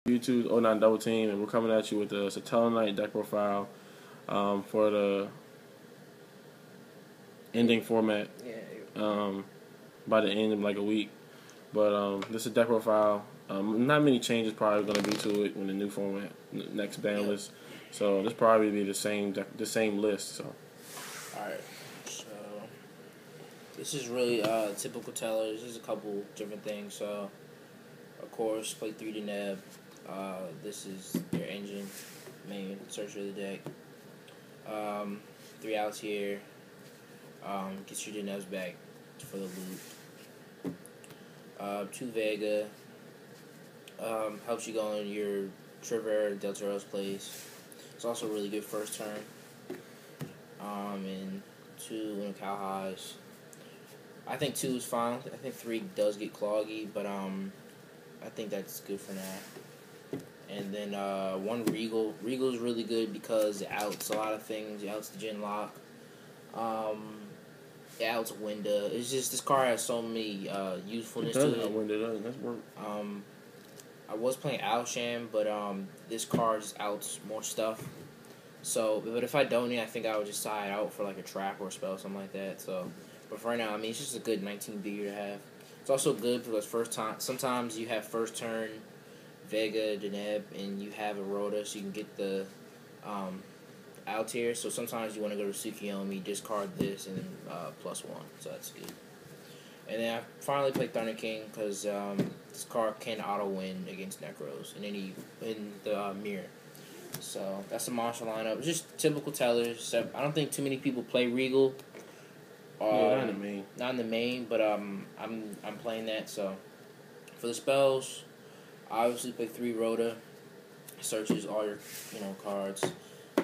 YouTube 09 Double Team, and we're coming at you with the Satellarknights deck profile for the ending format by the end of like a week. But this is deck profile. Not many changes probably going to be to it when the new format, next ban list. So this probably be the same list. So, alright. So this is really typical tellers. There's a couple different things. So of course, play 3 to Neb. This is your engine, main search of the deck. 3 outs here. Gets your Denebs back for the loop. 2 Vega. Helps you go in your Trevor and Deltaros plays. It's also really good first turn. And 2 when Cow Highs. I think 2 is fine. I think 3 does get cloggy, but I think that's good for now. And then 1 Regal. Regal is really good because it outs a lot of things. It outs the Gen Lock. It outs Winda. It's just this card has so many usefulness to it. Winda, that's work. I was playing Alsham, but this card just outs more stuff. So, but if I don't need, I think I would just side out for like a trap or a spell, something like that. So, but for right now, I mean, it's just a good 19 beater to have. It's also good because sometimes you have first turn Vega, Deneb, and you have a Rhoda, so you can get the out here. So sometimes you want to go to Tsukiyomi, discard this, and then +1. So that's good. And then I finally played Thunder King because this card can auto win against Necros in the mirror. So that's the monster lineup. It's just typical tellers. So I don't think too many people play Regal. Not in the main. Not in the main, but I'm playing that. So for the spells, I obviously play 3 Rhoda. Searches all your cards.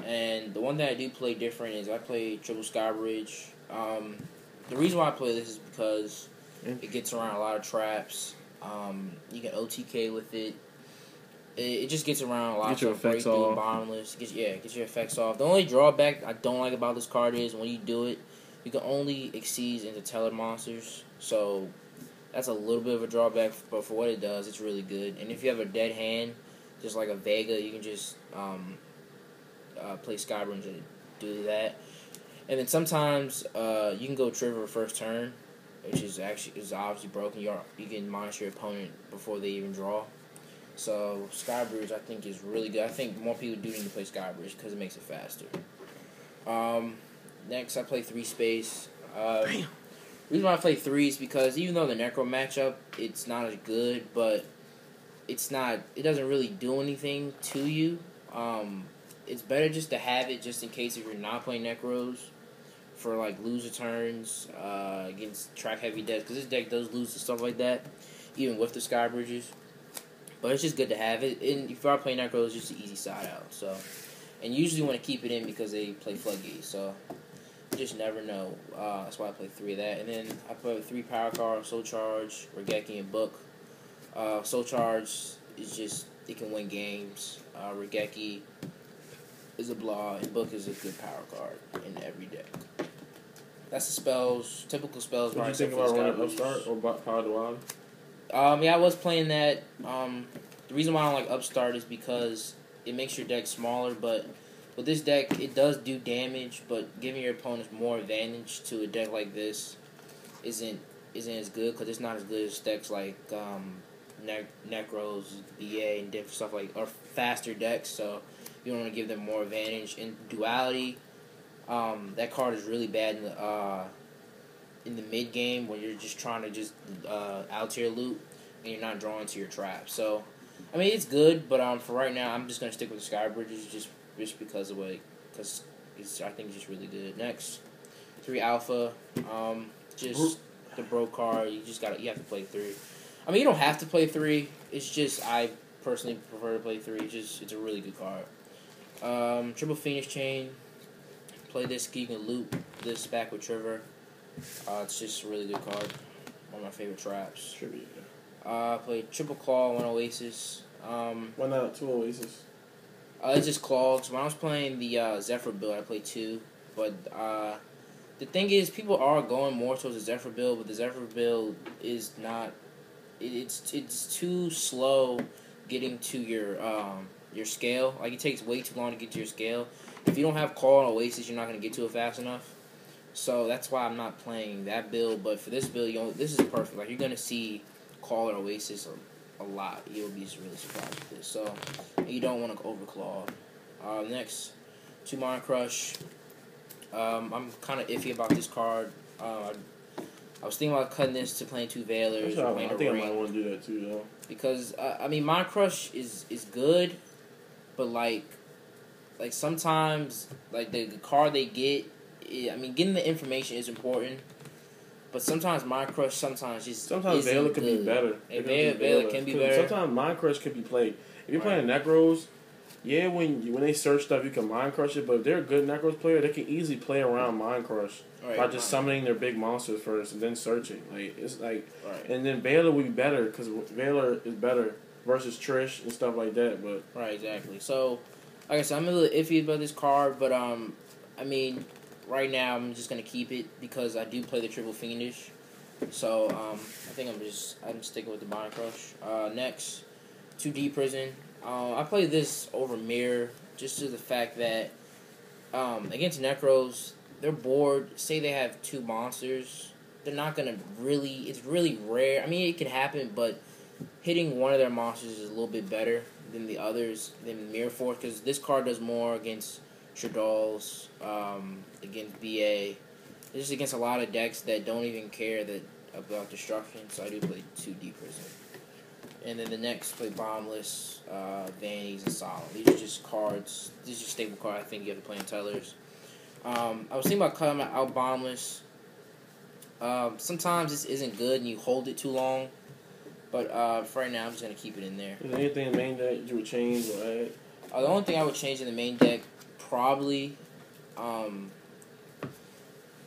And the one thing I do play different is I play triple Skybridge. The reason why I play this is because it gets around a lot of traps. You can OTK with it. It just gets around a lot of stuff. Breakthrough, bottomless. Gets your effects off. The only drawback I don't like about this card is when you do it, you can only exceed into teller monsters. So that's a little bit of a drawback, but for what it does, it's really good. And if you have a dead hand, just like a Vega, you can just play Skybridge and do that. And then sometimes you can go Trigger first turn, which is obviously broken. You can monitor your opponent before they even draw. So Skybridge I think is really good. I think more people do need to play Skybridge because it makes it faster. Next I play 3 Space. The reason why I play 3 is because even though the Necro matchup it's not as good, but it doesn't really do anything to you. It's better just to have it just in case if you're not playing Necros for like loser turns against track heavy decks, because this deck does lose to stuff like that even with the Skybridges. But it's just good to have it. And if you are playing Necros, it's just an easy side out. So, and you usually want to keep it in because they play Floodgate. So you just never know. That's why I play 3 of that. And then I play 3 Power Cards: Soul Charge, Regeki, and Book. Soul Charge is just it can win games. Regeki is a blah, and Book is a good power card in every deck. That's the spells, typical spells. What do you think about running Upstart or Power Duality? Yeah, I was playing that. The reason why I don't like Upstart is because it makes your deck smaller, but with this deck, it does do damage, but giving your opponents more advantage to a deck like this isn't as good, because it's not as good as decks like Necros, BA, and different stuff or faster decks, so you want to give them more advantage. In Duality, that card is really bad in the mid game when you're just trying to out tier loot and you're not drawing to your trap. So, I mean, it's good, but for right now, I'm just gonna stick with the Skybridges just because I think it's just really good. Next, 3 Alpha, just the bro card. You have to play 3. I mean, you don't have to play 3. It's just I personally prefer to play 3. It's a really good card. Triple Phoenix Chain. Play this, you can loop this back with Trevor. It's just a really good card. One of my favorite traps. Tribute. Play Triple Claw, 1 Oasis. Why not 2 Oasis? It's just claws. When I was playing the Zephyr build, I played 2. But the thing is, people are going more towards the Zephyr build, but the Zephyr build is not. It's too slow getting to your scale. Like, it takes way too long to get to your scale. If you don't have Call and Oasis, you're not going to get to it fast enough. So that's why I'm not playing that build. But for this build, this is perfect. Like, you're going to see Call or Oasis a lot. You'll be really surprised with this. So you don't want to overclaw. Next, 2 Mind Crush. I'm kind of iffy about this card. I was thinking about cutting this to playing 2 Veilers. I think I might want to do that too, though. Because Mind Crush is good, but like sometimes like the card they get. Getting the information is important, but sometimes Mind Crush sometimes Veiler could be better. Veiler can be better. Sometimes Mind Crush could be played. If you're playing Necros, yeah, when they search stuff, you can Mind Crush it. But if they're a good Necros player, they can easily play around Mind Crush by just summoning their big monsters first and then searching. And then Veiler would be better because Veiler is better versus Trish and stuff like that. But exactly. So, like I said, I'm a little iffy about this card, but right now, I'm just gonna keep it because I do play the Triple Fiendish. So I think I'm sticking with the Mind Crush. Next, 2D Prison. I play this over Mirror just to the fact that against Necros, they're bored. Say they have 2 monsters, they're not gonna really. It's really rare. It could happen, but hitting one of their monsters is a little bit better than the others than Mirror Force because this card does more against Shaddoll's, against BA. It's just against a lot of decks that don't even care about destruction, so I do play 2D Prison. And then the next play Bombless, Vanities, and Solemn. These are just cards. These are just staple cards I think you have to play in Tellers. I was thinking about cutting out Bombless. Sometimes this isn't good and you hold it too long, but for right now I'm just going to keep it in there. Is there anything in the main deck you would change or add? The only thing I would change in the main deck, probably,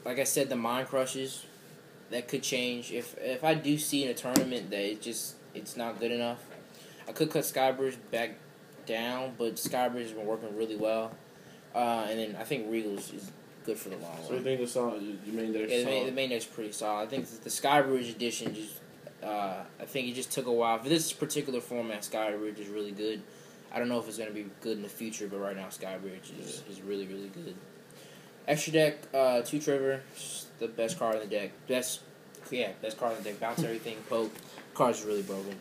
like I said, the Mind Crushes. That could change. If I do see in a tournament that it's not good enough, I could cut Skybridge back down, but Skybridge has been working really well. And then I think Regal's is good for the long run. So you think your main deck's solid? The main deck's pretty solid. I think the Skybridge edition I think it just took a while. For this particular format, Skybridge is really good. I don't know if it's going to be good in the future, but right now Skybridge is really, really good. Extra deck, 2 Trevor, the best card in the deck. Best card in the deck. Bounce everything, poke. Card's really broken.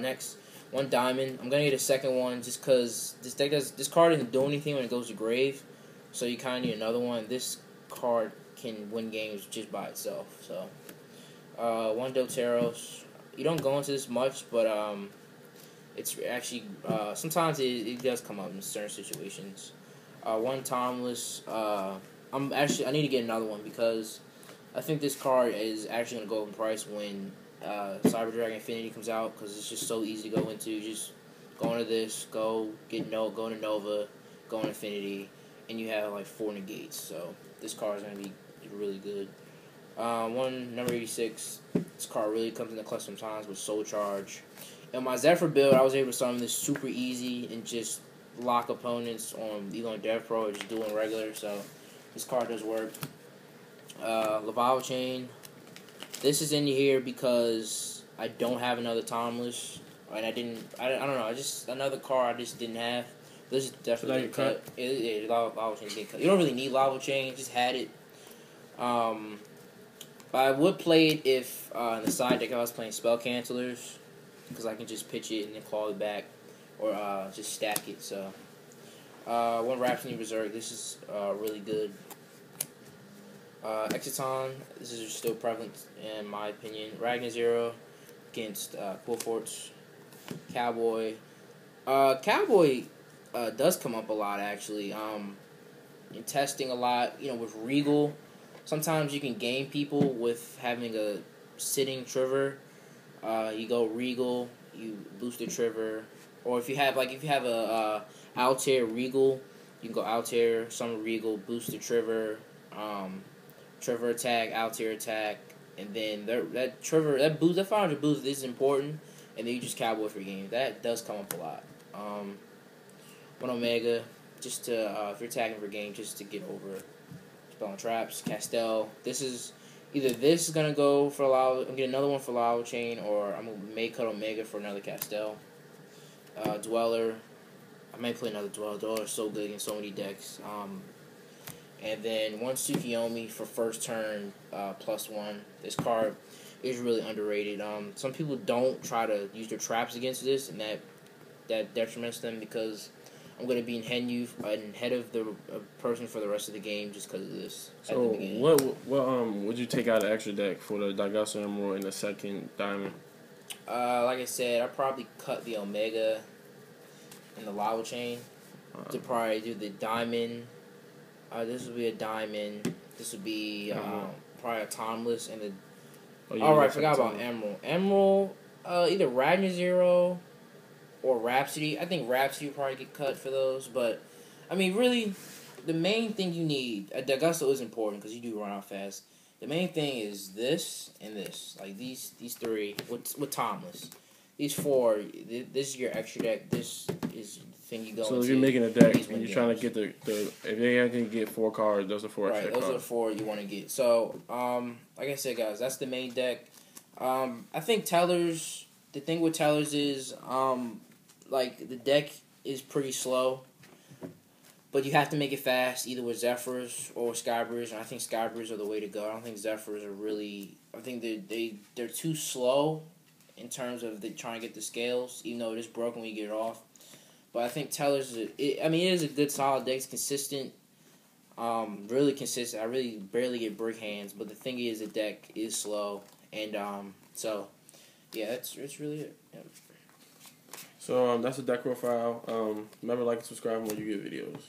Next, 1 Diamond. I'm going to get a second one just because this card doesn't do anything when it goes to grave, so you kind of need another one. This card can win games just by itself. So, 1 Doteros. You don't go into this much, but it's actually sometimes it does come up in certain situations. 1 Timeless. I need to get another one because I think this card is actually going to go up in price when Cyber Dragon Infinity comes out because it's just so easy to go into. Just go into this, go into Nova, go into Infinity, and you have like 4 negates. So this card is going to be really good. 1 number 86. This card really comes into clutch sometimes with Soul Charge. In my Zephyr build, I was able to summon this super easy and just lock opponents either on Death Pro or just doing regular. So this card does work. Laval Chain. This is in here because I don't have another Timeless, and I don't know. Another card I just didn't have. This is definitely cut. Lava Chain getting cut. You don't really need Lava Chain. Just had it. But I would play it if in the side deck I was playing Spell Cancelers, because I can just pitch it and then call it back, or just stack it. So 1 Rhapsody Berserk. This is really good. Exiton. This is still prevalent in my opinion. Ragnar Zero against Cool Forts. Cowboy. Cowboy does come up a lot actually. In testing a lot, with Regal. Sometimes you can game people with having a sitting Trevor. You go Regal, you boost the Trevor, or if you have a Altair Regal, you can go Altair, summon Regal, boost the Trevor, Trevor attack, Altair attack, and then that 500 boost is important, and then you just Cowboy for game. That does come up a lot. 1 Omega, just to if you're attacking for game, just to get over Spell and Traps. Castell. This is gonna go for I'm getting another one for Lava Chain, or I'm gonna make cut Omega for another Castell. Dweller. I might play another Dweller. Dweller is so good in so many decks. And then one Tsukiyomi for first turn +1. This card is really underrated. Some people don't try to use their traps against this, and that detriments them because I'm going to be ahead of the person for the rest of the game just because of this. So what would you take out of extra deck for the Dagasa Emerald and the second diamond? Like I said, I probably cut the Omega and the Lava Chain to probably do the diamond. This would be a diamond. This would be probably a timeless and the. Oh, right, I forgot about Emerald. Emerald, either Ragnar Zero or Rhapsody. I think Rhapsody would probably get cut for those, but I mean, really, the main thing you need. Dagasa is important because you do run out fast. The main thing is this and this, like these three with timeless. These four, this is your extra deck. This is the thing you go into. So if you're making a deck and you're trying to get the if they can get 4 cards, those are 4 extra cards. Those are 4 you want to get. So, like I said, guys, that's the main deck. I think Tellers. The thing with Tellers is, like the deck is pretty slow, but you have to make it fast, either with Zephyrs or Skybrews. And I think Skybrews are the way to go. I don't think Zephyrs are really. I think they're too slow in terms of trying to get the scales, even though it is broken when you get it off. But I think Tellers, it is a good solid deck. It's consistent, really consistent. I really barely get brick hands, but the thing is, the deck is slow, and so yeah, that's really it. Yep. So that's a deck profile. Remember, like and subscribe when you get videos.